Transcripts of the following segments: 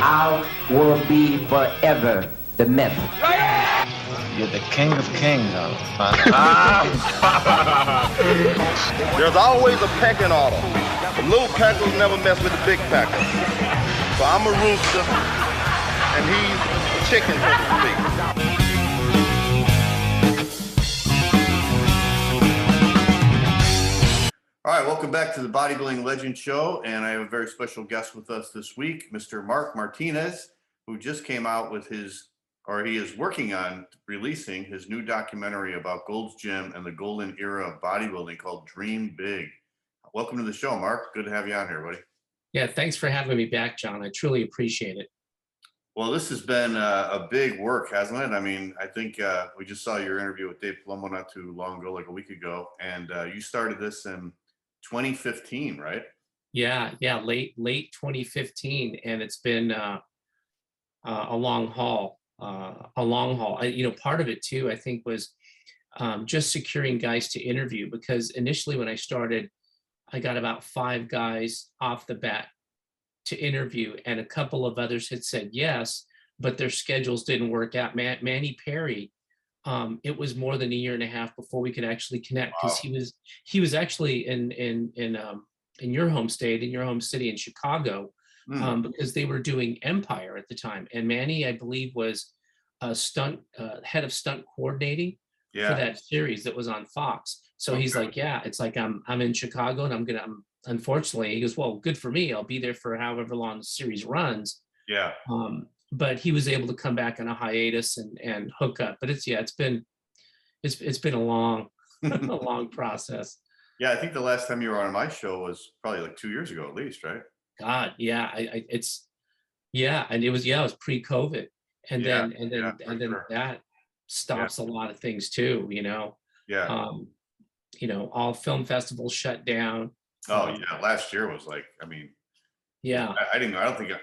I will be forever the Mentzer. You're the king of kings, There's always a pecking order. The little packers never mess with the big packers. So I'm a rooster, and he's a chicken, so to speak. All right, welcome back to the Bodybuilding Legends Show, and I have a very special guest with us this week, Mr. Marc Martinez, who just came out with he is working on releasing his new documentary about Gold's Gym and the golden era of bodybuilding called Dream Big. Welcome to the show, Marc. Good to have you on here, buddy. Yeah, thanks for having me back, John. I truly appreciate it. Well, this has been a big work, hasn't it? I mean, I think we just saw your interview with Dave Palumbo not too long ago, like a week ago, and you started this in 2015, right? Yeah, late 2015, and it's been a long haul. Part of it too, I think, was just securing guys to interview, because initially when I started, I got about 5 guys off the bat to interview, and a couple of others had said yes, but their schedules didn't work out. Manny Perry, it was more than a year and a half before we could actually connect, because he was actually in your home state, in your home city in Chicago, because they were doing Empire at the time, and Manny, I believe, was a head of stunt coordinating for that series that was on Fox. So he's like, yeah, it's like I'm in Chicago, and I'm unfortunately, he goes, well, good for me, I'll be there for however long the series runs. Yeah. But he was able to come back on a hiatus and hook up. But it's been a long a long process. Yeah, I think the last time you were on my show was probably like 2 years ago at least, right? God, yeah, and it was pre-COVID, and then that stops a lot of things too, Yeah. All film festivals shut down. Oh yeah, last year was like, I mean, yeah,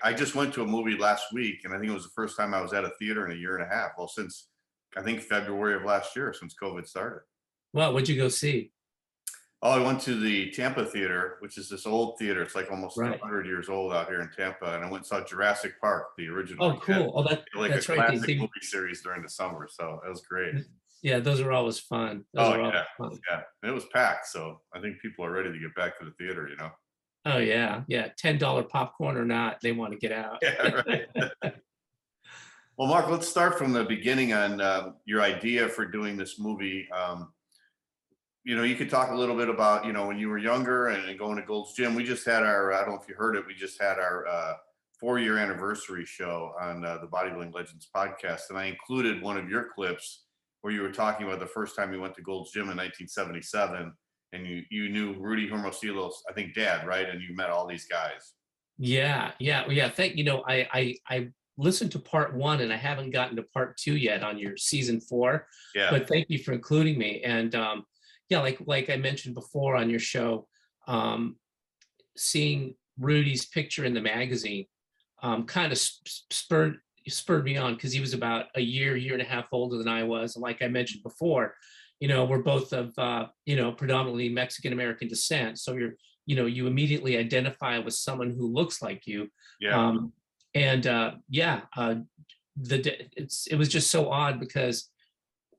I just went to a movie last week, and I think it was the first time I was at a theater in a year and a half. Well, since I think February of last year, since COVID started. Well, what'd you go see? Oh, I went to the Tampa Theater, which is this old theater. It's like almost 100 years old out here in Tampa. And I went and saw Jurassic Park, the original. Oh, cool. That's a right. classic movie series during the summer. So it was great. Yeah, those are always fun. Yeah. And it was packed. So I think people are ready to get back to the theater, Oh, yeah. Yeah. $10 popcorn or not, they want to get out. Yeah, right. Well, Marc, let's start from the beginning on your idea for doing this movie. You could talk a little bit about, when you were younger and going to Gold's Gym. We just had I don't know if you heard it, we just had our 4-year anniversary show on the Bodybuilding Legends Podcast. And I included one of your clips where you were talking about the first time you went to Gold's Gym in 1977. And you knew Rudy Hermosillo's, I think, dad, right? And you met all these guys. Yeah. I listened to part 1, and I haven't gotten to part 2 yet on your season 4. Yeah. But thank you for including me. And like I mentioned before on your show, seeing Rudy's picture in the magazine kind of spurred me on, because he was about a year and a half older than I was. And like I mentioned before, we're both of predominantly Mexican American descent, so you immediately identify with someone who looks like you. Yeah. It was just so odd, because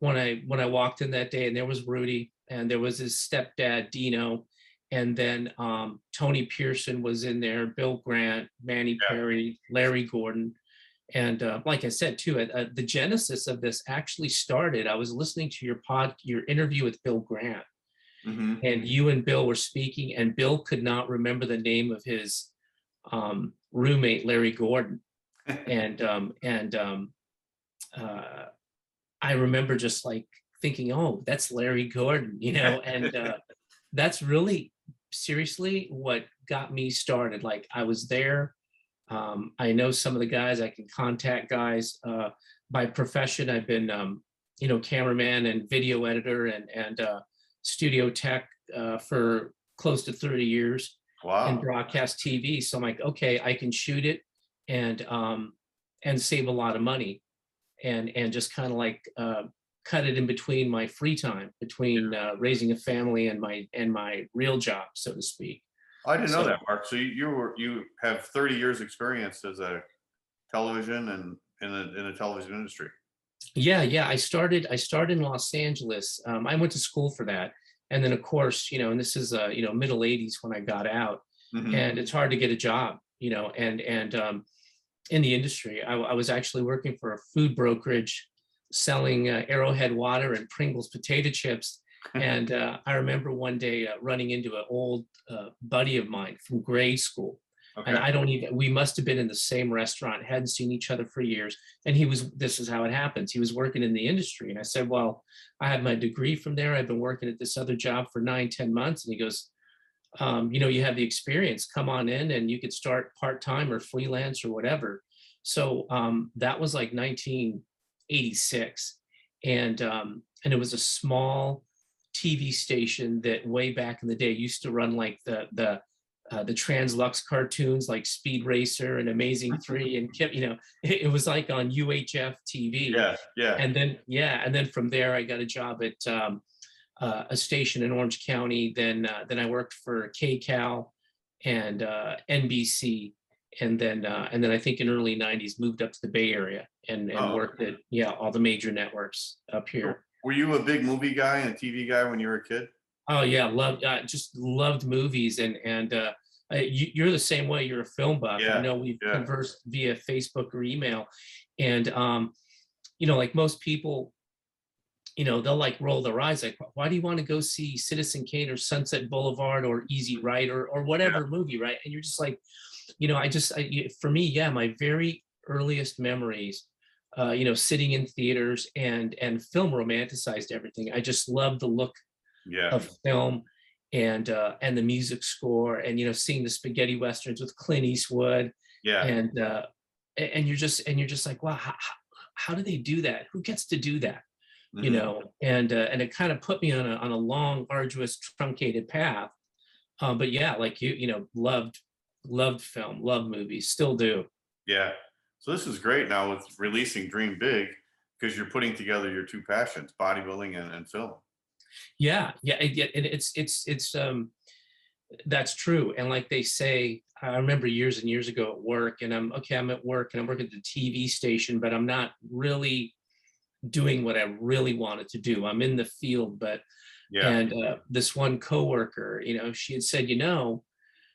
when I walked in that day, and there was Rudy, and there was his stepdad Dino, and then Tony Pearson was in there, Bill Grant, Manny Perry, Larry Gordon. And like I said, too, the genesis of this actually started, I was listening to your interview with Bill Grant, and you and Bill were speaking, and Bill could not remember the name of his roommate, Larry Gordon. And I remember just like thinking, oh, that's Larry Gordon, and that's really seriously what got me started. Like, I was there. I know some of the guys, I can contact guys. By profession, I've been, cameraman and video editor and studio tech for close to 30 years. Wow. In broadcast TV. So I'm like, okay, I can shoot it and save a lot of money, and just kind of like cut it in between my free time, between raising a family and my real job, so to speak. I didn't know that, Marc. So you have 30 years experience as a television and in the television industry. Yeah. I started in Los Angeles. I went to school for that. And then of course, and this is middle 80s when I got out, and it's hard to get a job, and in the industry. I was actually working for a food brokerage selling Arrowhead water and Pringles potato chips. And I remember one day running into an old buddy of mine from grade school. Okay. And we must have been in the same restaurant, hadn't seen each other for years. And this is how it happens. He was working in the industry. And I said, well, I have my degree from there. I've been working at this other job for 9-10 months. And he goes, you have the experience, come on in and you could start part-time or freelance or whatever. So that was like 1986. And it was a small TV station that way back in the day used to run like the Translux cartoons like Speed Racer and Amazing 3 and it was like on UHF TV. Yeah. And then from there I got a job at a station in Orange County. Then I worked for KCAL and NBC, and then I think in early 90s moved up to the Bay Area and worked at all the major networks up here. Were you a big movie guy and a TV guy when you were a kid? Oh yeah, just loved movies, and you're the same way. You're a film buff. Yeah, I know we've conversed via Facebook or email, and like most people, they'll like roll their eyes like, why do you want to go see Citizen Kane or Sunset Boulevard or Easy Rider or whatever movie, right? And you're just like, for me, my very earliest memories, sitting in theaters and film romanticized everything. I just loved the look of film and the music score, and seeing the spaghetti westerns with Clint Eastwood. And you're just like, wow, how do they do that? Who gets to do that? And it kind of put me on a long, arduous, truncated path. But yeah, like loved film, loved movies, still do. Yeah. So this is great now with releasing Dream Big, because you're putting together your two passions, bodybuilding and film. Yeah. And it's that's true. And like they say, I remember years and years ago at work, and I'm at work and I'm working at the TV station, but I'm not really doing what I really wanted to do. I'm in the field, but this one coworker, she had said,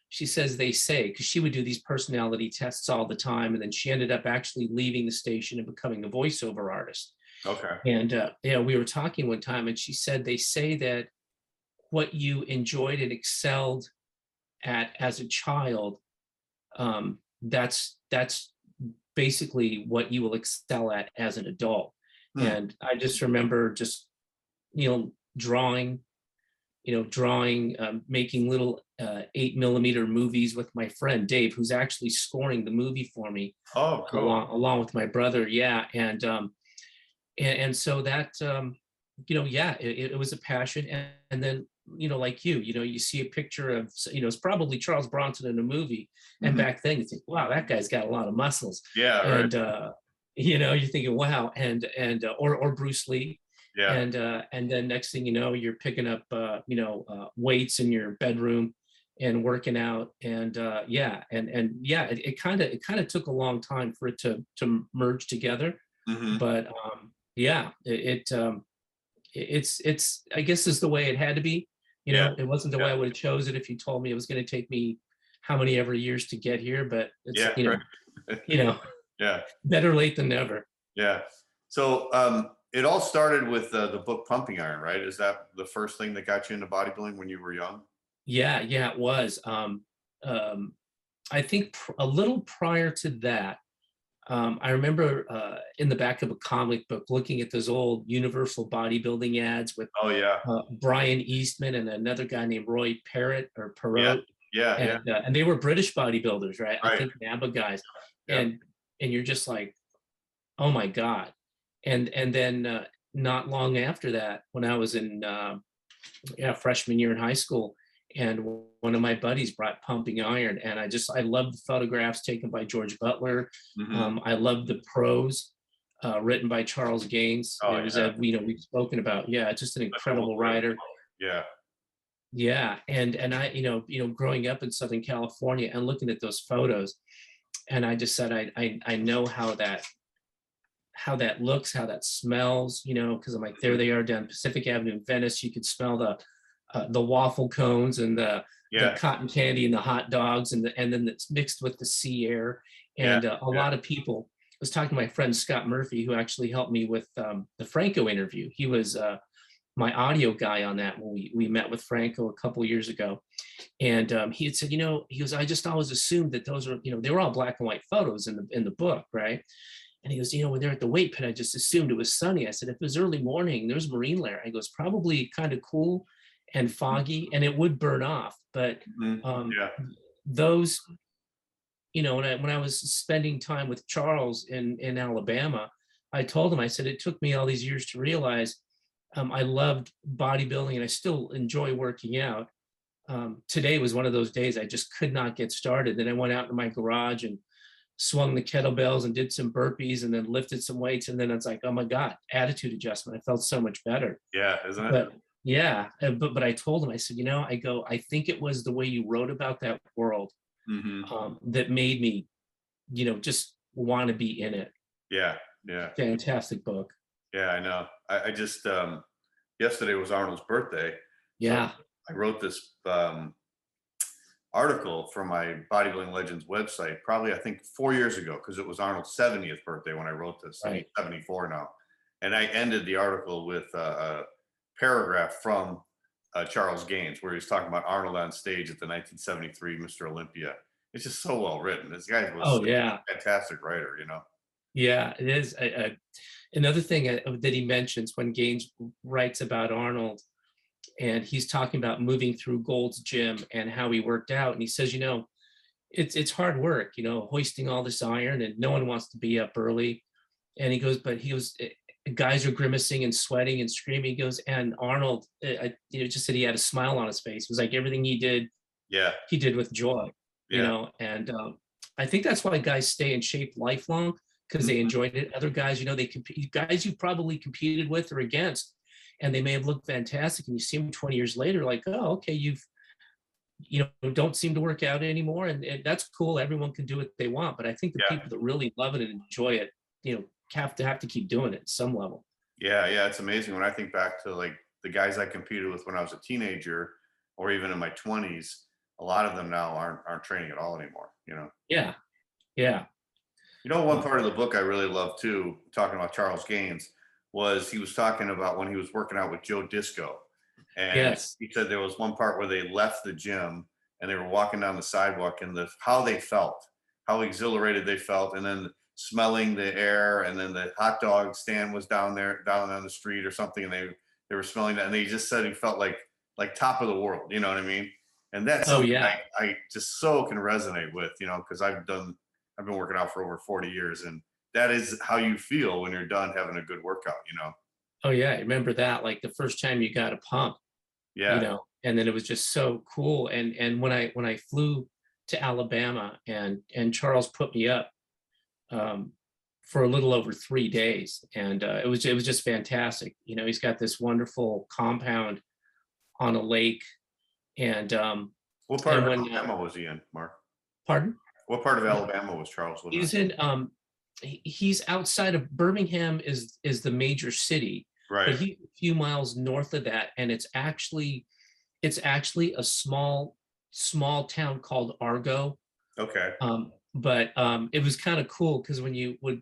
she says they say, because she would do these personality tests all the time, and then she ended up actually leaving the station and becoming a voiceover artist. Okay. And we were talking one time, and she said they say that what you enjoyed and excelled at as a child, that's basically what you will excel at as an adult. And I just remember drawing, making little 8mm movies with my friend Dave, who's actually scoring the movie for me. Oh, cool. Along with my brother. Yeah. And so that, it was a passion. And then, like you see a picture of, it's probably Charles Bronson in a movie. And back then you think, wow, that guy's got a lot of muscles. Yeah. Right. And, you're thinking, wow. Or Bruce Lee. Yeah. And then next thing you know, you're picking up, weights in your bedroom and working out. And it kind of took a long time for it to merge together. But it's I guess is the way it had to be. It wasn't the way I would have chose it if you told me it was going to take me how many ever years to get here. But it's better late than never. Yeah. So it all started with the book Pumping Iron, right? Is that the first thing that got you into bodybuilding when you were young? Yeah, it was. I think a little prior to that, I remember in the back of a comic book looking at those old Universal bodybuilding ads with Brian Eastman and another guy named Roy Perrott. And they were British bodybuilders, right? I think NABA guys. And you're just like, oh my God. And then not long after that, when I was in freshman year in high school, and one of my buddies brought Pumping Iron, and I loved the photographs taken by George Butler. I loved the prose written by Charles Gaines. We've spoken about. Yeah, just an incredible writer. Yeah, and I growing up in Southern California and looking at those photos, And I just said, I know how that looks, how that smells, you know, because I'm like, there they are down Pacific Avenue in Venice. You could smell the waffle cones and the cotton candy and the hot dogs, and then it's mixed with the sea air. And a lot of people, I was talking to my friend Scott Murphy, who actually helped me with the Franco interview. He was my audio guy on that when we met with Franco a couple of years ago. And he had said, you know, he goes, I just always assumed that those are, you know, they were all black and white photos in the book, right? And he goes, you know, when they're at the weight pit, I just assumed it was sunny. I said, if it was early morning, there's marine layer. I goes, probably kind of cool and foggy, and it would burn off. But those, you know, when I was spending time with Charles in Alabama, I told him, I said, it took me all these years to realize I loved bodybuilding and I still enjoy working out. Today was one of those days I just could not get started. Then I went out in my garage and swung the kettlebells and did some burpees and then lifted some weights. And then it's like, oh my God, attitude adjustment. I felt so much better. Yeah, isn't it? But yeah, but I told him, I said, you know, I think it was the way you wrote about that world that made me, you know, just want to be in it. Yeah. Fantastic book. Yeah, I know. I just yesterday was Arnold's birthday. Yeah. So I wrote this article for my Bodybuilding Legends website, probably I think 4 years ago, because it was Arnold's 70th birthday when I wrote this. Right. He's 74 now. And I ended the article with a paragraph from Charles Gaines, where he's talking about Arnold on stage at the 1973 Mr. Olympia. It's just so well written. This guy was a fantastic writer, you know? Yeah, it is. Another thing that he mentions when Gaines writes about Arnold, and he's talking about moving through Gold's Gym and how he worked out. And he says, you know, it's hard work, you know, hoisting all this iron, and no one wants to be up early. And he goes, but guys are grimacing and sweating and screaming. He goes, and Arnold, just said he had a smile on his face. It was like everything he did with joy, you know. And I think that's why guys stay in shape lifelong, because they enjoyed it. Other guys, you know, guys you probably competed with or against, and they may have looked fantastic, and you see them 20 years later, like, oh, okay, you don't seem to work out anymore, and that's cool. Everyone can do what they want, but I think the people that really love it and enjoy it, you know, have to keep doing it at some level. Yeah, it's amazing when I think back to like the guys I competed with when I was a teenager, or even in my 20s. A lot of them now aren't training at all anymore, you know. Yeah. You know, one part of the book I really love too, talking about Charles Gaines, was he was talking about when he was working out with Joe Disco. And he said there was one part where they left the gym and they were walking down the sidewalk, and how they felt, how exhilarated they felt, and then smelling the air, and then the hot dog stand was down on the street or something, and they were smelling that, and they just said he felt like top of the world, you know what I mean? And that's something I just so can resonate with, you know, because I've been working out for over 40 years, and that is how you feel when you're done having a good workout, you know? Oh yeah. I remember that, like the first time you got a pump, you know, and then it was just so cool. And when I flew to Alabama and Charles put me up for a little over 3 days, and it was just fantastic. You know, he's got this wonderful compound on a lake. And what part of Alabama was he in, Mark? Pardon? What part of Alabama was Charles living in? He's in he's outside of Birmingham is the major city, right? But he's a few miles north of that, and it's actually a small town called Argo. Okay. But it was kind of cool because when he would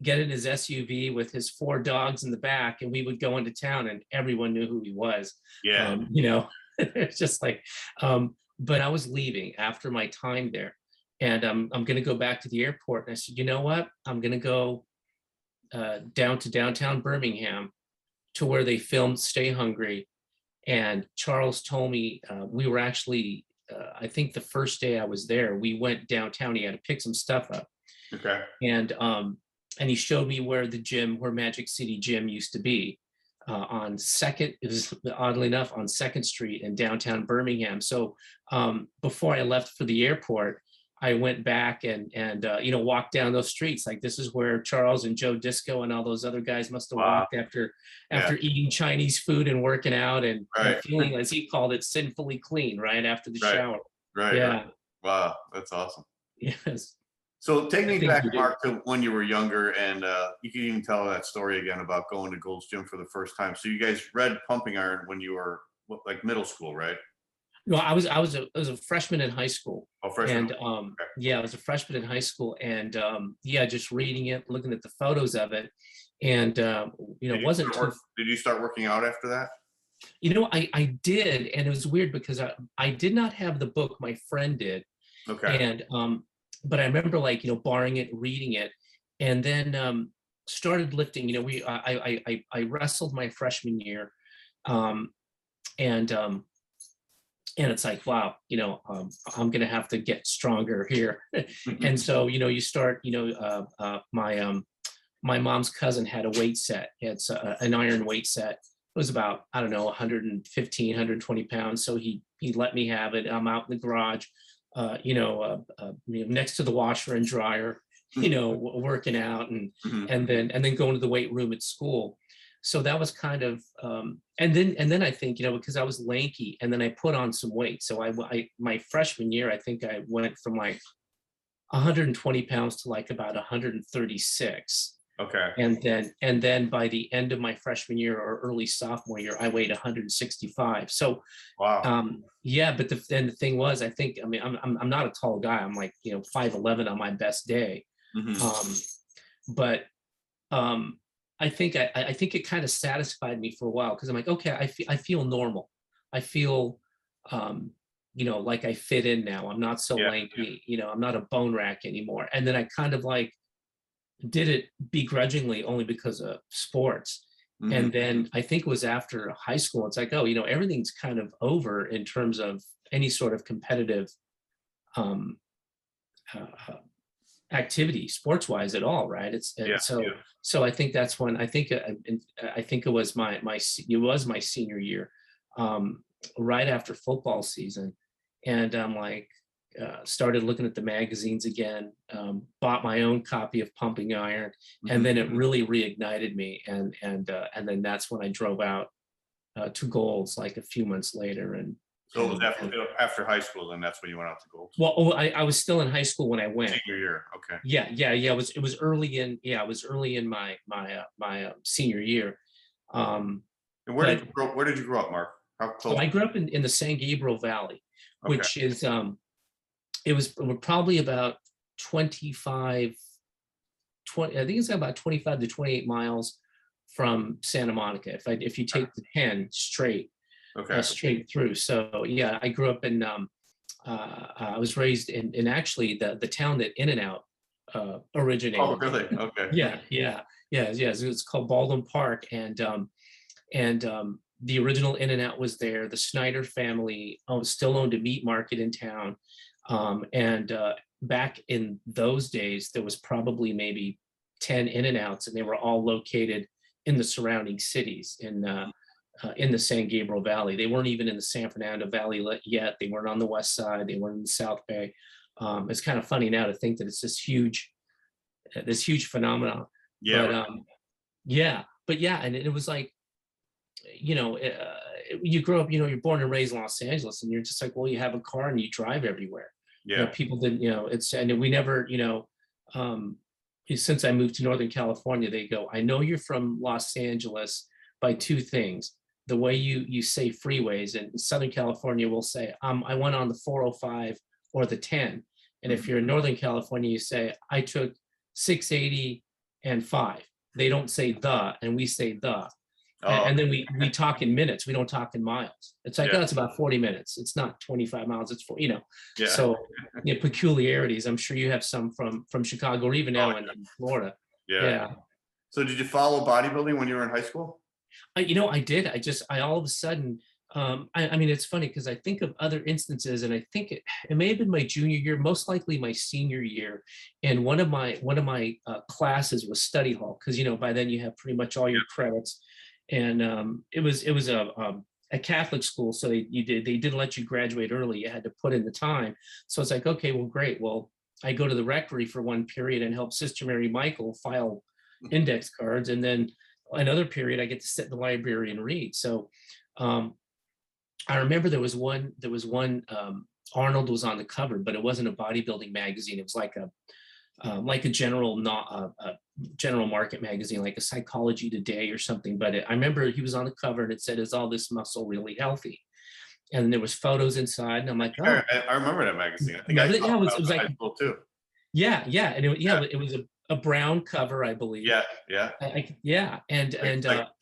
get in his SUV with his 4 dogs in the back, and we would go into town, and everyone knew who he was. Yeah. You know, it's just like, but I was leaving after my time there, and I'm going to go back to the airport. And I said, you know what? I'm going to go down to downtown Birmingham to where they filmed Stay Hungry. And Charles told me we were actually, I think the first day I was there, we went downtown. He had to pick some stuff up. Okay. And he showed me where Magic City Gym used to be. On 2nd, it was oddly enough on 2nd Street in downtown Birmingham. So before I left for the airport, I went back and walked down those streets. Like, this is where Charles and Joe Disco and all those other guys must have walked after eating Chinese food and working out and feeling, as he called it, sinfully clean right after the shower. Right. Yeah. Wow, that's awesome. Yes. So take I me think back, you do. Mark, to when you were younger, and you can even tell that story again about going to Gold's Gym for the first time. So you guys read Pumping Iron when you were like middle school, right? No, I was a freshman in high school. Oh, freshman. And Okay. yeah, I was a freshman in high school, and yeah, just reading it, looking at the photos of it, and it wasn't too. Did you start working out after that? I did, and it was weird because I did not have the book. My friend did, Okay. and but I remember like borrowing it, reading it, and then started lifting. I wrestled my freshman year, um, and it's like, wow, I'm gonna have to get stronger here. And so you start, my mom's cousin had a weight set. It's an iron weight set. It was about, I don't know, 115, 120 pounds. So he let me have it. I'm out in the garage, next to the washer and dryer, working out, and and then going to the weight room at school. So that was kind of, and then I think, because I was lanky, and then I put on some weight. So I my freshman year, I think I went from like 120 pounds to like about 136. Okay. And then by the end of my freshman year or early sophomore year, I weighed 165. So Wow. yeah, but then the thing was, I think, I'm not a tall guy. I'm like 5'11" on my best day. But I think it kind of satisfied me for a while, because I'm like, okay, I feel normal. I feel like I fit in now. I'm not so lanky. I'm not a bone rack anymore. And then I kind of like did it begrudgingly, only because of sports. And then I think it was after high school, it's like, oh, everything's kind of over in terms of any sort of competitive activity, sports wise, at all, right? So I think that's when I think it was my senior year, right after football season. And I'm like, started looking at the magazines again, bought my own copy of Pumping Iron, and then it really reignited me. And then that's when I drove out to Gold's like a few months later. And so it was after high school, then that's when you went out to Gold's. Well, I was still in high school when I went. Senior year, okay. Yeah. It was early in my senior year. And where did you grow up, Mark? How close? So I grew up in the San Gabriel Valley, which is it was probably about 20, I think it's about 25 to 28 miles from Santa Monica. If you take the 10 straight, straight through. So yeah, I grew up in, I was raised in actually the town that In-N-Out originated. Oh, really? Okay. Yeah. It's called Baldwin Park, and the original In-N-Out was there. The Snyder family still owned a meat market in town. And back in those days, there was probably maybe 10 In-N-Outs, and they were all located in the surrounding cities in the San Gabriel Valley. They weren't even in the San Fernando Valley yet. They weren't on the west side. They weren't in the South Bay. It's kind of funny now to think that it's this huge phenomenon. Yeah. But yeah, and it was like, you grow up, you're born and raised in Los Angeles, and you're just like, well, you have a car and you drive everywhere. Yeah. People didn't, and we never, since I moved to Northern California, they go, I know you're from Los Angeles by two things. The way you say freeways, and in Southern California will say, I went on the 405 or the 10. And if you're in Northern California, you say, I took 680 and 5. They don't say the, and we say the. And then we talk in minutes. We don't talk in miles. It's like, it's about 40 minutes. It's not 25 miles. It's 4, So peculiarities. I'm sure you have some from Chicago, or even now in Florida. Yeah. So did you follow bodybuilding when you were in high school? I did. I all of a sudden, I mean, it's funny because I think of other instances, and I think it may have been my junior year, most likely my senior year. And one of my classes was study hall, because, by then you have pretty much all your credits. And it was a Catholic school, so they didn't let you graduate early. You had to put in the time. So it's like, okay, well, great. Well, I go to the rectory for one period and help Sister Mary Michael file index cards, and then another period I get to sit in the library and read. So I remember there was one Arnold was on the cover, but it wasn't a bodybuilding magazine. It was like a general general market magazine, like a Psychology Today or something. But I remember he was on the cover and it said, "Is all this muscle really healthy?" And there was photos inside, and I'm like, "Oh, I remember that magazine. I think remember I that? Yeah, it was like high school too. yeah, and it was a brown cover, I believe. Yeah, and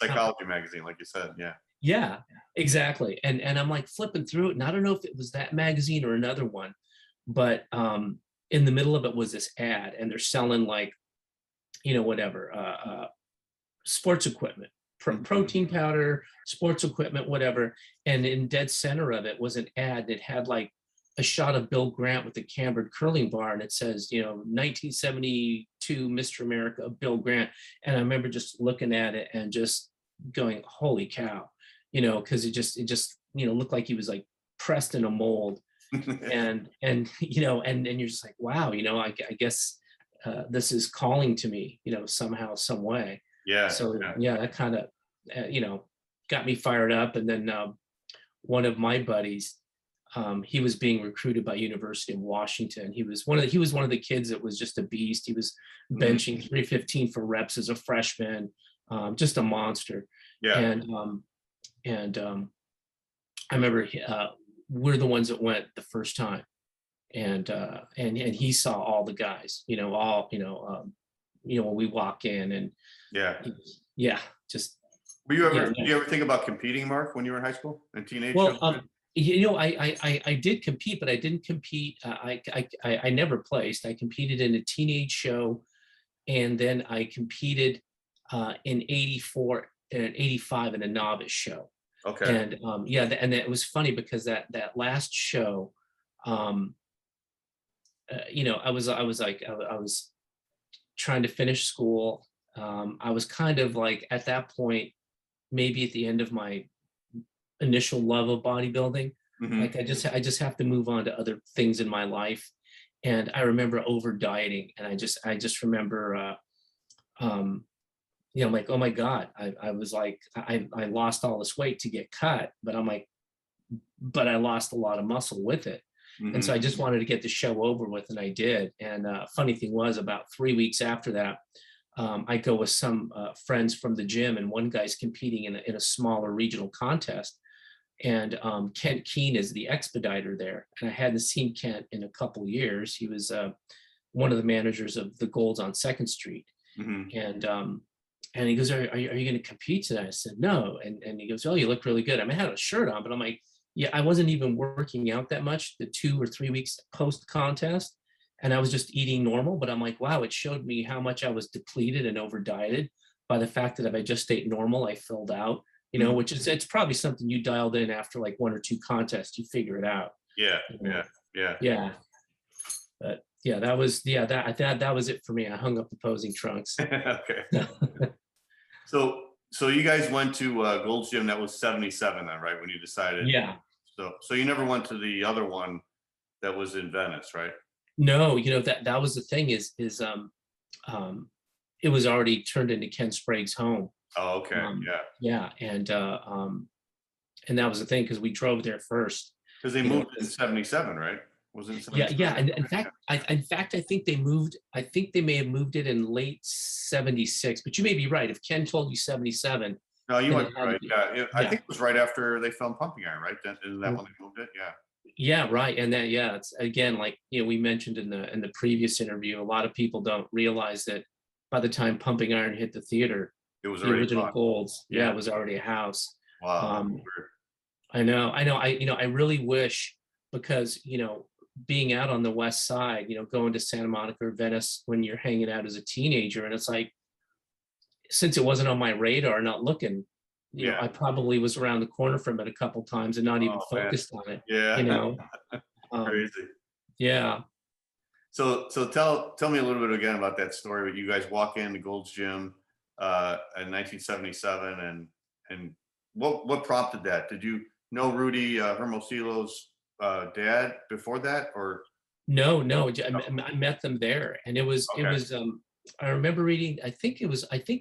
psychology magazine, like you said. Yeah. yeah, exactly. And I'm like flipping through it, and I don't know if it was that magazine or another one, but in the middle of it was this ad, and they're selling like, whatever, sports equipment, protein powder, sports equipment, whatever. And in dead center of it was an ad that had like a shot of Bill Grant with the cambered curling bar, and it says, 1972 Mr. America, Bill Grant. And I remember just looking at it and just going, holy cow, because it just looked like he was like pressed in a mold. and you're just like, wow, I guess this is calling to me, somehow, some way. Yeah. So that kind of, got me fired up. And then one of my buddies, he was being recruited by University of Washington. He was one of the kids that was just a beast. He was benching 315 for reps as a freshman, just a monster. Yeah. And I remember we're the ones that went the first time, and he saw all the guys, when we walk in, and just. Were you ever? Did you ever think about competing, Mark, when you were in high school and teenage? Well, I did compete, but I didn't compete. I never placed. I competed in a teenage show, and then I competed in '84 and '85 in a novice show. Okay. And and it was funny because that last show, I was trying to finish school. I was kind of like at that point, maybe at the end of my initial love of bodybuilding. Like I just have to move on to other things in my life. And I remember over dieting, and I just remember I'm like, oh my God, I was like, I lost all this weight to get cut, but I'm like, but I lost a lot of muscle with it. And so I just wanted to get the show over with, and I did. And funny thing was, about 3 weeks after that, I go with some friends from the gym, and one guy's competing in a smaller regional contest. And Kent Keene is the expediter there. And I hadn't seen Kent in a couple years. He was one of the managers of the Golds on 2nd Street. And he goes, are you going to compete today? I said, no. And he goes, oh, you look really good. I had a shirt on, but I'm like, yeah, I wasn't even working out that much the 2 or 3 weeks post contest. And I was just eating normal, but I'm like, wow, it showed me how much I was depleted and over dieted by the fact that if I just ate normal, I filled out, which is, it's probably something you dialed in after like 1 or 2 contests, you figure it out. Yeah. But yeah, that was it for me. I hung up the posing trunks. Okay. So you guys went to Gold's Gym. That was 77 then, right? When you decided. Yeah. So you never went to the other one that was in Venice, right? No, that was the thing is it was already turned into Ken Sprague's home. Oh, okay. Yeah. And that was the thing, because we drove there first. Because they moved in 77, right? Was it? Yeah. And in fact, I think they moved. I think they may have moved it in late 76. But you may be right. If Ken told you 77. No, you might be right. Yeah. I think it was right after they filmed Pumping Iron, right? Isn't that when they moved it? Yeah. Yeah, right. And then it's again, like we mentioned in the previous interview, a lot of people don't realize that by the time Pumping Iron hit the theater, it was the original Golds. Yeah, it was already a house. Wow. I know. I really wish, because being out on the West Side, going to Santa Monica or Venice when you're hanging out as a teenager, and it's like, since it wasn't on my radar, not looking, I probably was around the corner from it a couple times and not even focused on it. Yeah. Crazy. Yeah. So tell me a little bit again about that story where you guys walk in the Gold's Gym in 1977, and what prompted that? Did you know Rudy Hermosillo's dad before that, or? No. I met them there, and it was I remember reading. I think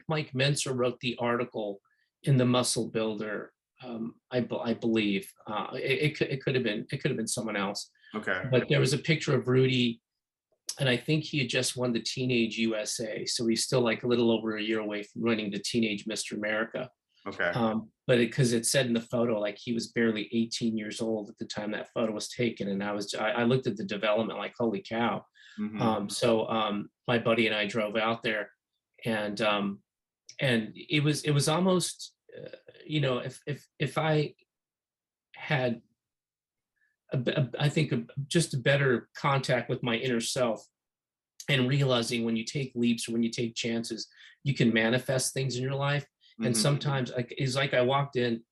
Mike Mentzer wrote the article in the Muscle Builder. I believe it could have been someone else. Okay. But there was a picture of Rudy, and I think he had just won the Teenage USA. So he's still like a little over a year away from winning the Teenage Mr. America. Okay. But because it said in the photo, like he was barely 18 years old at the time that photo was taken. And I looked at the development like, holy cow. So my buddy and I drove out there, and it was almost, if I had I think just a better contact with my inner self, and realizing when you take leaps or when you take chances, you can manifest things in your life. And sometimes it's like I walked in,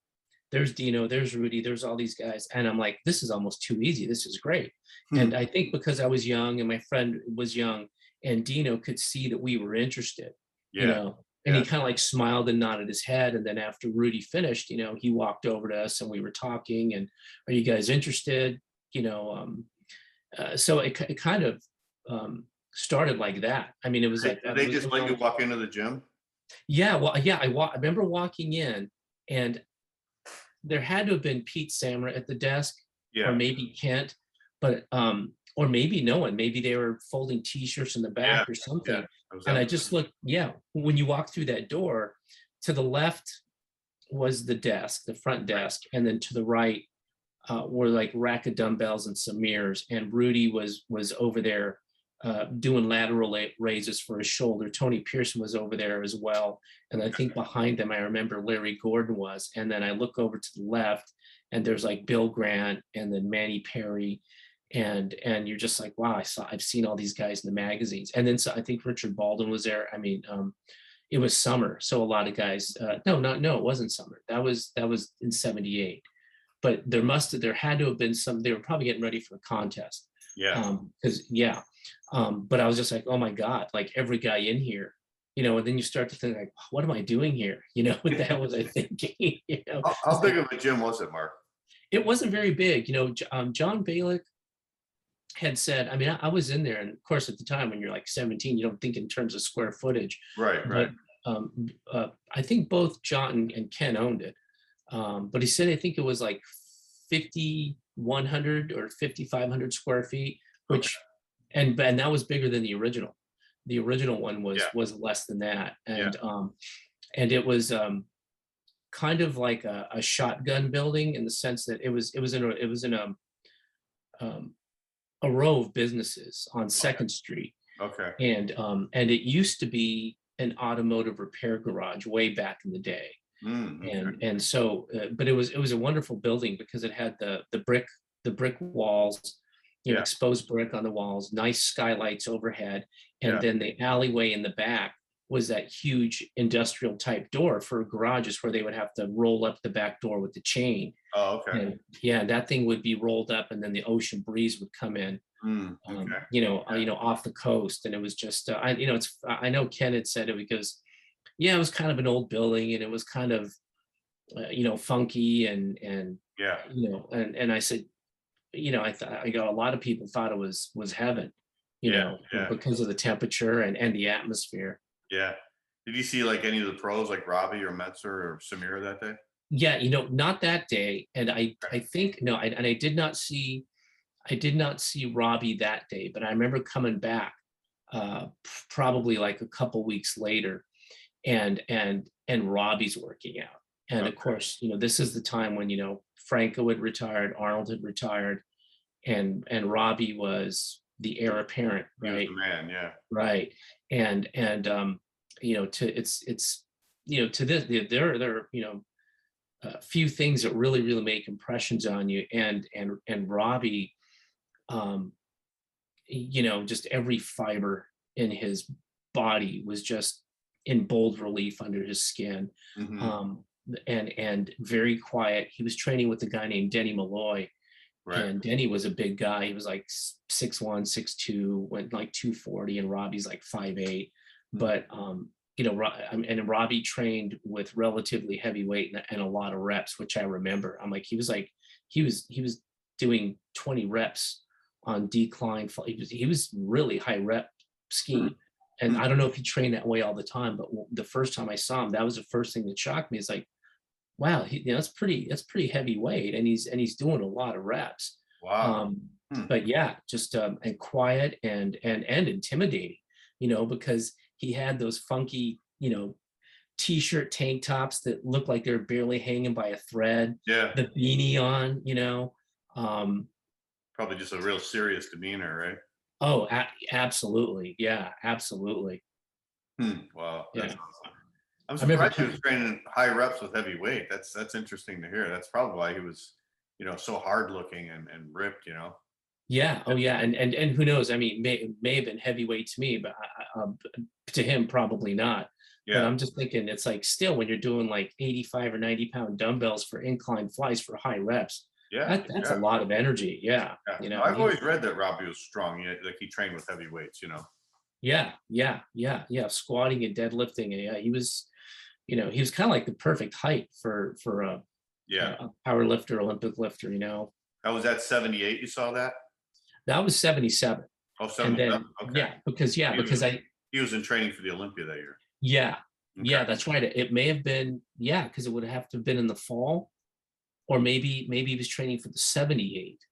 there's Dino, there's Rudy, there's all these guys. And I'm like, this is almost too easy. This is great. And I think because I was young and my friend was young, and Dino could see that we were interested, and he kind of like smiled and nodded his head. And then after Rudy finished, he walked over to us and we were talking, and are you guys interested? So it kind of started like that. I mean, it was like, they just let you walk into the gym? Yeah, well, yeah, I remember walking in, and there had to have been Pete Samra at the desk, or maybe Kent, but or maybe no one. Maybe they were folding T-shirts in the back or something. Yeah. And I just looked. Yeah, when you walk through that door, to the left was the desk, the front desk, and then to the right were like rack of dumbbells and some mirrors. And Rudy was over there doing lateral raises for his shoulder. Tony Pearson was over there as well. And I think behind them, I remember Larry Gordon was. And then I look over to the left, and there's like Bill Grant and then Manny Perry. And you're just like, wow, I've seen all these guys in the magazines. And then so I think Richard Baldwin was there. I mean, it was summer. So a lot of guys, no, it wasn't summer. That was in 78. But there had to have been they were probably getting ready for a contest. Yeah. But I was just like, oh my God, like every guy in here, and then you start to think like, what am I doing here? That was I thinking, How big of a gym was it, Mark? It wasn't very big. John Balick had said, I mean, I was in there, and of course at the time when you're like 17, you don't think in terms of square footage. Right. But I think both John and Ken owned it. But he said, I think it was like 5,100 or 5,500 square feet, which, and that was bigger than the original. The original one was less than that. And it was kind of like a shotgun building, in the sense that it was in a row of businesses on 2nd Street. Okay. And it used to be an automotive repair garage way back in the day. And so, but it was a wonderful building because it had the brick walls, exposed brick on the walls, nice skylights overhead, and then the alleyway in the back was that huge industrial type door for garages where they would have to roll up the back door with the chain. Oh, okay. And that thing would be rolled up, and then the ocean breeze would come in. Off the coast, and it was just I know Ken had said it because it was kind of an old building, and it was kind of funky and I said, a lot of people thought it was heaven, because of the temperature and the atmosphere. Yeah. Did you see like any of the pros like Robby or Mentzer or Samir that day? Yeah, not that day, and I think no, and I did not see Robby that day, but I remember coming back probably like a couple weeks later, and Robby's working out. And of course, this is the time when, Franco had retired, Arnold had retired, and Robby was the heir apparent, right? He was the man, yeah. Right. And to this, there are, a few things that really, really make impressions on you. And Robby, just every fiber in his body was just in bold relief under his skin. And very quiet. He was training with a guy named Denny Malloy. Right. And Denny was a big guy. He was like 6'1", 6'2", went like 240, and Robby's like 5'8". But and Robby trained with relatively heavy weight and a lot of reps, which I remember. I'm like, he was doing 20 reps on decline. He was really high rep scheme. And I don't know if he trained that way all the time, but the first time I saw him, that was the first thing that shocked me. It's like, wow, that's pretty heavy weight, and he's doing a lot of reps. Wow. But yeah, just and quiet and intimidating, because he had those funky, t-shirt tank tops that look like they're barely hanging by a thread. Yeah. The beanie on, Probably just a real serious demeanor, right? Oh, absolutely. Yeah, absolutely. Wow. Yeah. That's awesome. I'm I remember surprised he was training high reps with heavy weight. That's interesting to hear. That's probably why he was, so hard looking and ripped, Yeah. Oh, yeah. And who knows? I mean, may have been heavyweight to me, but to him, probably not. But Yeah. I'm just thinking, it's like still when you're doing like 85 or 90-pound dumbbells for incline flies for high reps, Yeah. that's a lot of energy. Yeah. No, I've always read that Robbie was strong. Like he trained with heavy weights, Yeah. Squatting and deadlifting. And yeah, he was kind of like the perfect height for a power lifter, Olympic lifter, How was that 78? You saw that? That was 77. Oh, 77. And then, Okay. because he was in training for the Olympia that year. Yeah. Okay. Yeah, that's right. It may have been, because it would have to have been in the fall, or maybe he was training for the 78.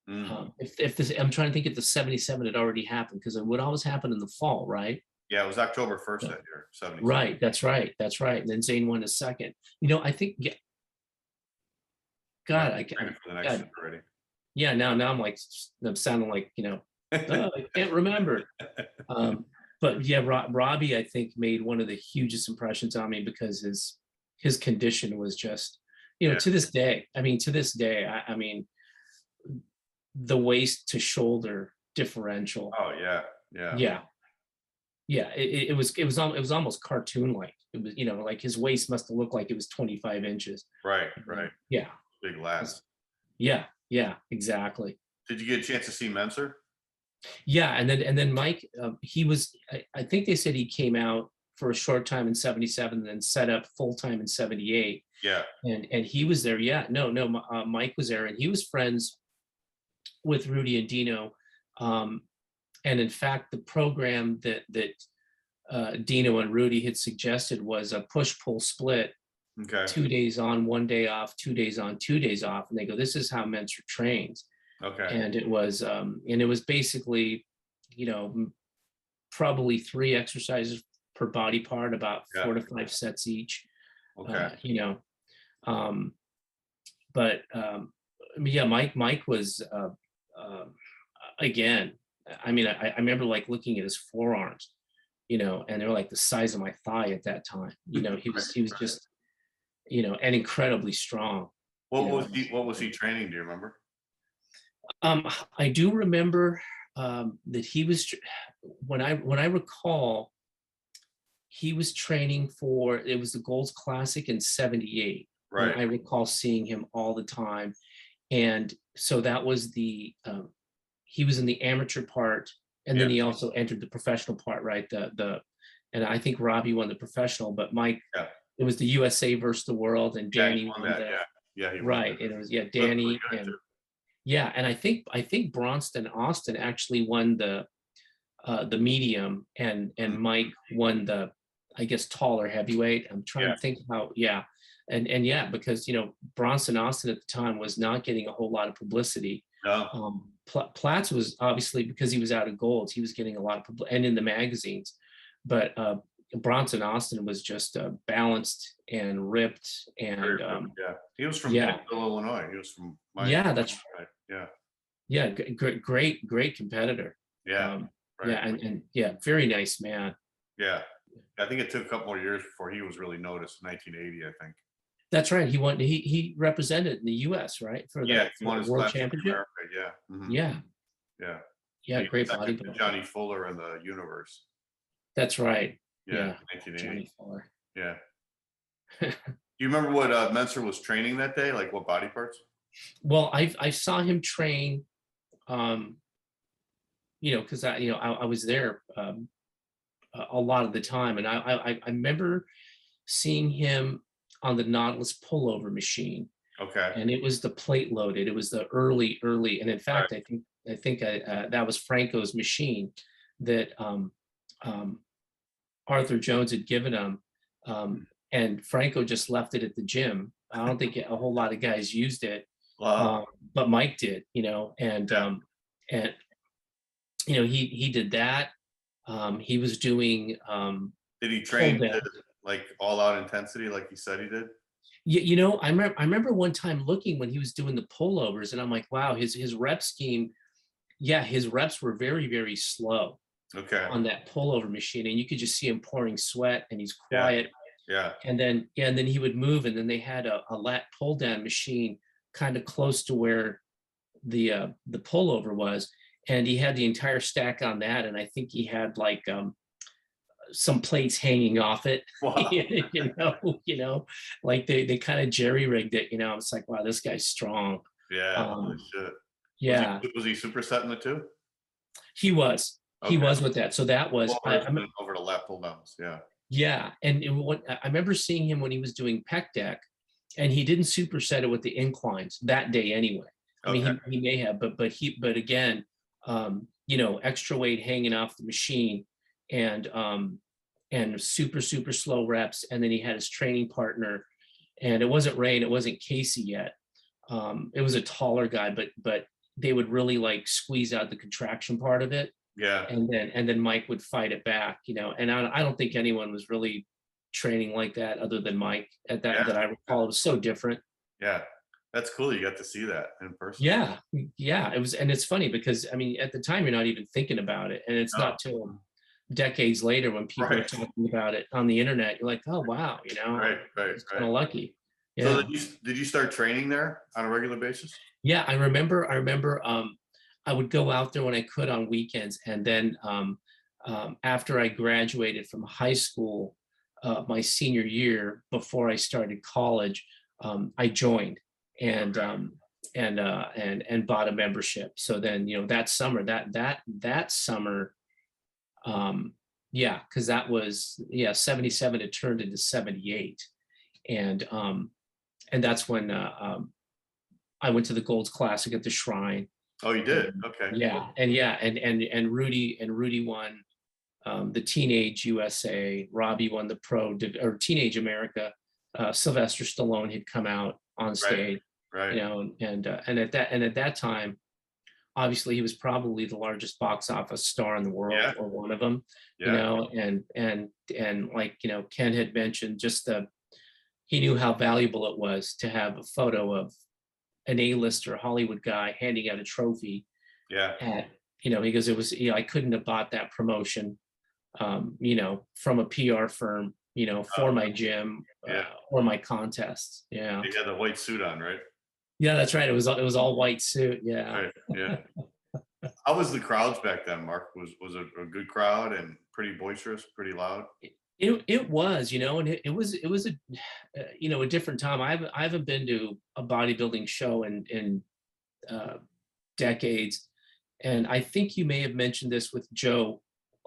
If this, I'm trying to think if the 77 had already happened, because it would always happen in the fall, right? Yeah, it was October 1st that year, 77. Right, that's right. And then Zane won a second. I think, God, I training for the next year already. Yeah, now I'm sounding like, I can't remember. But yeah, Robbie, I think, made one of the hugest impressions on me because his condition was just, to this day. I mean, I mean, the waist to shoulder differential. Oh yeah. It was almost cartoon like. It was, like his waist must have looked like it was 25 inches. Right. Yeah. Big last. Yeah, exactly. Did you get a chance to see Mentzer? Yeah, and then Mike, he was. I think they said he came out for a short time in 77, and then set up full time in 78. Yeah, and he was there. Yeah, no, Mike was there, and he was friends with Rudy and Dino. And in fact, the program that Dino and Rudy had suggested was a push-pull split. Okay. 2 days on, 1 day off, 2 days on, 2 days off, and they go, "This is how Mentzer trains." Okay. And it was basically, probably 3 exercises per body part, about 4 to 5 sets each. Okay. Yeah, Mike was again. I mean, I remember like looking at his forearms, and they were like the size of my thigh at that time. He was just, and incredibly strong. What was he training? Do you remember? I do remember that he was, when I recall, he was training for, it was the Gold's Classic in 78. Right. And I recall seeing him all the time. And so that was he was in the amateur part, and then he also entered the professional part, right? And I think Robbie won the professional, but Mike, it was the USA versus the world, and Danny won that. Yeah, right. And it was Danny and and I think Bronston Austin actually won the medium, and Mike won the, I guess, taller heavyweight. I'm trying to think how. And because Bronson Austin at the time was not getting a whole lot of publicity. No. Platz was obviously, because he was out of Golds, he was getting a lot of publicity, and in the magazines. But Bronson Austin was just balanced and ripped, and he was from Illinois. He was from that's right. Great competitor. And very nice man. Yeah, I think it took a couple more years before he was really noticed. 1980, I think. That's right. He represented in the U.S. right for the World Championship. America, Yeah. Great bodybuilder. Johnny Fuller in the Universe. That's right. Yeah, 1980. Johnny Fuller. Yeah. Do you remember what Mentzer was training that day? Like what body parts? Well, I saw him train, because I was there a lot of the time, and I remember seeing him on the Nautilus pullover machine. Okay. And it was the plate loaded. It was the early, and in fact, I think that was Franco's machine that Arthur Jones had given him, and Franco just left it at the gym. I don't think a whole lot of guys used it. Wow. But Mike did, and he did that. He was doing Did he pull train down. to like all out intensity like he said he did? I remember one time looking when he was doing the pullovers, and I'm like, wow, his rep scheme, yeah, his reps were very, very slow Okay. on that pullover machine, and you could just see him pouring sweat, and he's Yeah. quiet. Yeah. And then he would move, and then they had a lat pull down machine kind of close to where the pullover was, and he had the entire stack on that, and I think he had like some plates hanging off it. Wow. Like they kind of jerry rigged it. I was like, wow, this guy's strong. Yeah. Holy shit. Yeah, Was he supersetting the two? he was. He Okay. was with that. So that was Over to lap pull downs. Yeah. yeah, and I remember seeing him when he was doing pec deck, and he didn't superset it with the inclines that day anyway. I mean, he may have, but again, extra weight hanging off the machine, and super slow reps, and then he had his training partner, and it wasn't Ray, it wasn't Casey yet. It was a taller guy, but they would really like squeeze out the contraction part of it. Yeah. And then Mike would fight it back, and I don't think anyone was really training like that other than Mike at that that I recall. It was so different. Yeah. That's cool. You got to see that in person. Yeah. It was, and it's funny because I mean, at the time you're not even thinking about it, and it's not till decades later when people are talking about it on the internet. You're like, oh wow, Right. it's kind of lucky. Yeah. So did you start training there on a regular basis? Yeah, I remember. I would go out there when I could on weekends, and then after I graduated from high school, my senior year, before I started college, I joined and bought a membership. So then that summer, because that was 77. It turned into 78, and that's when I went to the Gold's Classic at the Shrine. Oh, you did? Okay. Yeah, and Rudy won the Teenage USA. Robbie won the or Teenage America. Sylvester Stallone had come out on stage, right? And at that time, obviously he was probably the largest box office star in the world, or one of them. And like Ken had mentioned, he knew how valuable it was to have a photo of an A-lister Hollywood guy handing out a trophy. Yeah. Because it was, I couldn't have bought that promotion, from a PR firm, for my gym or my contests. Yeah. You had the white suit on, right? Yeah, that's right. It was all white suit. Yeah. Right. Yeah. How was the crowds back then, Mark? Was it a good crowd and pretty boisterous, pretty loud? It was, and it was a different time. I haven't been to a bodybuilding show in decades, and I think you may have mentioned this with Joe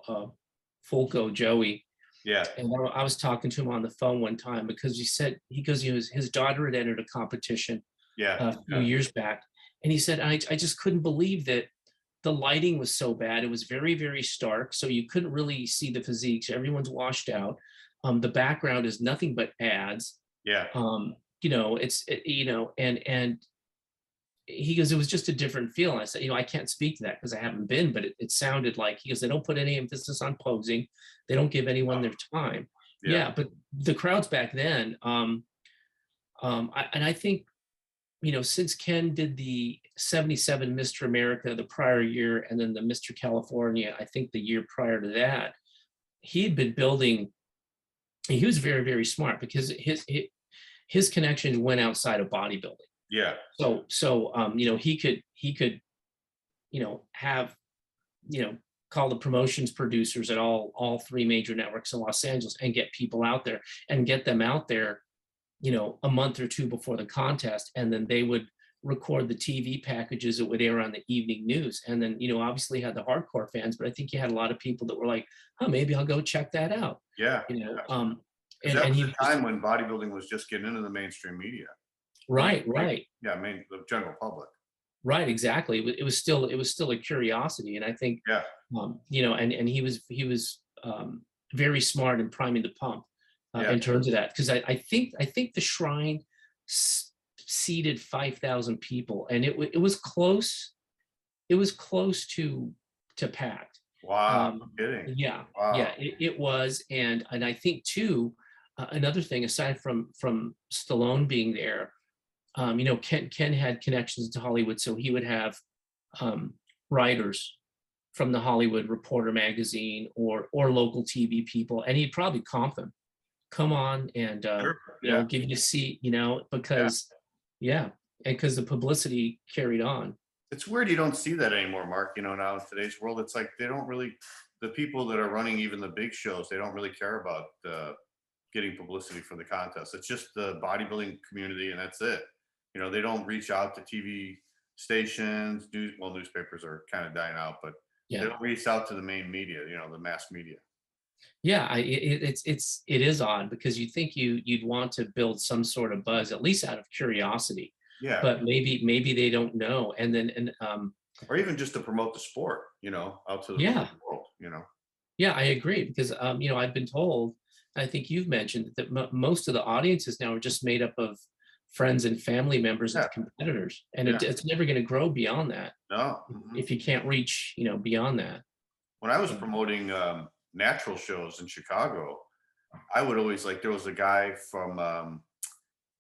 Fulco, Joey. Yeah. And I was talking to him on the phone one time because his daughter had entered a competition a few years back, and he said I just couldn't believe that the lighting was so bad. It was very, very stark, so you couldn't really see the physiques. Everyone's washed out. The background is nothing but ads. Yeah. And he goes, it was just a different feel. And I said, I can't speak to that because I haven't been, but it sounded like, he goes, they don't put any emphasis on posing. They don't give anyone their time. Yeah. But the crowds back then, I think, since Ken did the 77 Mr. America the prior year, and then the Mr. California, I think the year prior to that, he had been building. He was very, very smart because his connections went outside of bodybuilding. Yeah. So he could have call the promotions producers at all three major networks in Los Angeles and get people out there and get them out there a month or two before the contest, and then they would record the TV packages that would air on the evening news. And then obviously had the hardcore fans, but I think you had a lot of people that were like, oh, maybe I'll go check that out. Yeah. And that was the time when bodybuilding was just getting into the mainstream media. Right. Yeah, the general public. Right, exactly. It was still a curiosity, and I think and he was very smart in priming the pump in terms of that, because I think the Shrine seated 5,000 people, and it was close. It was close to packed. Wow, no kidding. Yeah, Wow. yeah, it was, and I think too, another thing aside from Stallone being there, Ken had connections to Hollywood, so he would have writers from the Hollywood Reporter magazine or local TV people, and he'd probably comp them, come on and Sure. give you a seat, because and because the publicity carried on. It's weird you don't see that anymore, Mark. Now in today's world, it's like they don't really, the people that are running even the big shows, they don't really care about getting publicity for the contest. It's just the bodybuilding community, and that's it. They don't reach out to TV stations. Newspapers are kind of dying out, but they don't reach out to the main media, the mass media. Yeah, it is odd, because you think you'd want to build some sort of buzz, at least out of curiosity. Yeah. But maybe they don't know, or even just to promote the sport, out to the world. Yeah, I agree, because I've been told, I think you've mentioned that most of the audiences now are just made up of friends and family members of competitors, and it's never going to grow beyond that. No. If you can't reach beyond that. When I was promoting natural shows in Chicago, I would always there was a guy from what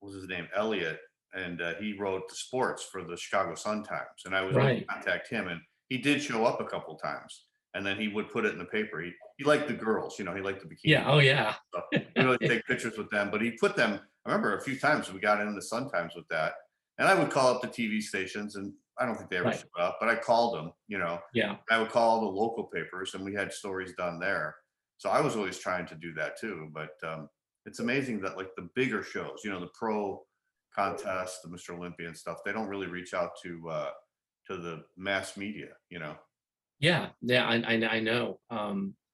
was his name, Elliot, and he wrote the sports for the Chicago Sun-Times, and I would always contact him, and he did show up a couple times, and then he would put it in the paper. He liked the girls, he liked the bikini. Yeah, oh yeah. So he would take pictures with them, but he put them. I remember a few times we got in the Sun-Times with that, and I would call up the TV stations, and I don't think they ever showed up, but I called them. Yeah. I would call the local papers, and we had stories done there. So I was always trying to do that too. But it's amazing that the bigger shows, the pro contest, the Mr. Olympia and stuff, they don't really reach out to the mass media. Yeah, I know.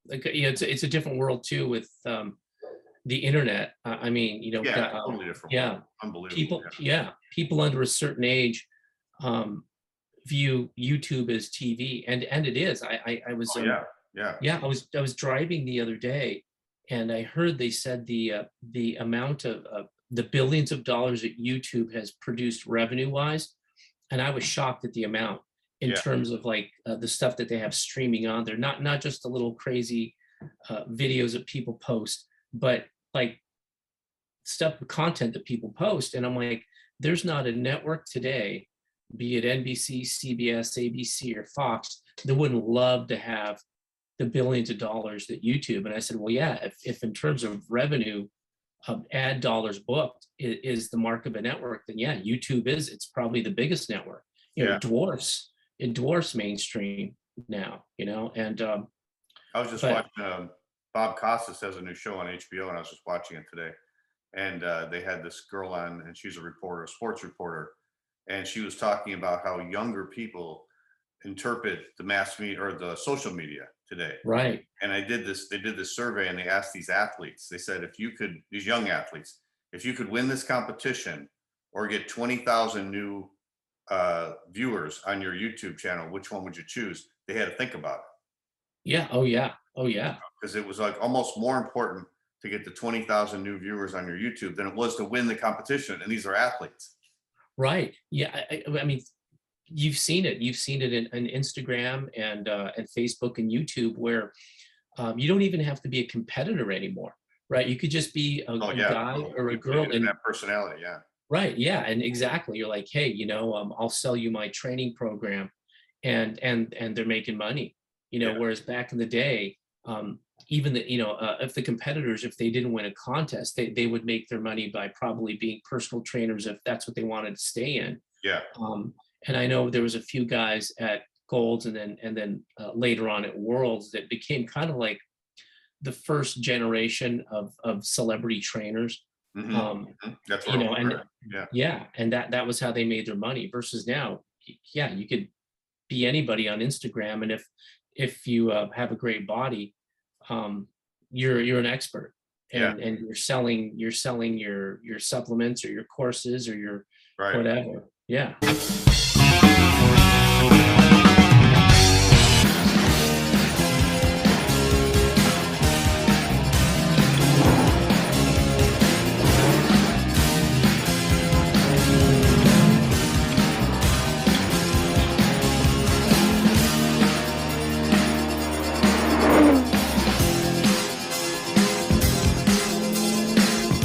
It's a different world too with the internet. Totally different. Yeah, world. Unbelievable. People under a certain age view YouTube as TV, and it is. I was I was driving the other day, and I heard they said the amount of the billions of dollars that YouTube has produced revenue wise, and I was shocked at the amount in terms of the stuff that they have streaming on there. Not just the little crazy videos that people post, but content that people post. And I'm like, there's not a network today, be it NBC, CBS, ABC, or Fox, that wouldn't love to have the billions of dollars that YouTube. And I said, well, yeah, if in terms of revenue, ad dollars booked is the mark of a network, then yeah, YouTube it's probably the biggest network. It dwarfs mainstream now, and I was just watching Bob Costas has a new show on HBO, and I was just watching it today, and they had this girl on, and she's a reporter, a sports reporter, and she was talking about how younger people interpret the mass media or the social media today. Right. And they did this survey, and they asked these athletes, they said, these young athletes, if you could win this competition or get 20,000 new viewers on your YouTube channel, which one would you choose? They had to think about it. Yeah. Oh yeah. Because it was almost more important to get the 20,000 new viewers on your YouTube than it was to win the competition. And these are athletes. Right. Yeah. I mean, you've seen it. You've seen it in Instagram and Facebook and YouTube, where you don't even have to be a competitor anymore, right? You could just be a guy or a girl and that personality. Yeah. Right. Yeah. And exactly. You're like, hey, I'll sell you my training program, and they're making money, whereas back in the day, even if the competitors, if they didn't win a contest, they would make their money by probably being personal trainers if that's what they wanted to stay in. Yeah. And I know there was a few guys at Golds and then later on at Worlds that became kind of like the first generation of celebrity trainers. That's right. And that was how they made their money. Versus now, you could be anybody on Instagram, and if you have a great body, you're an expert, and you're selling your supplements or your courses or your whatever. Yeah.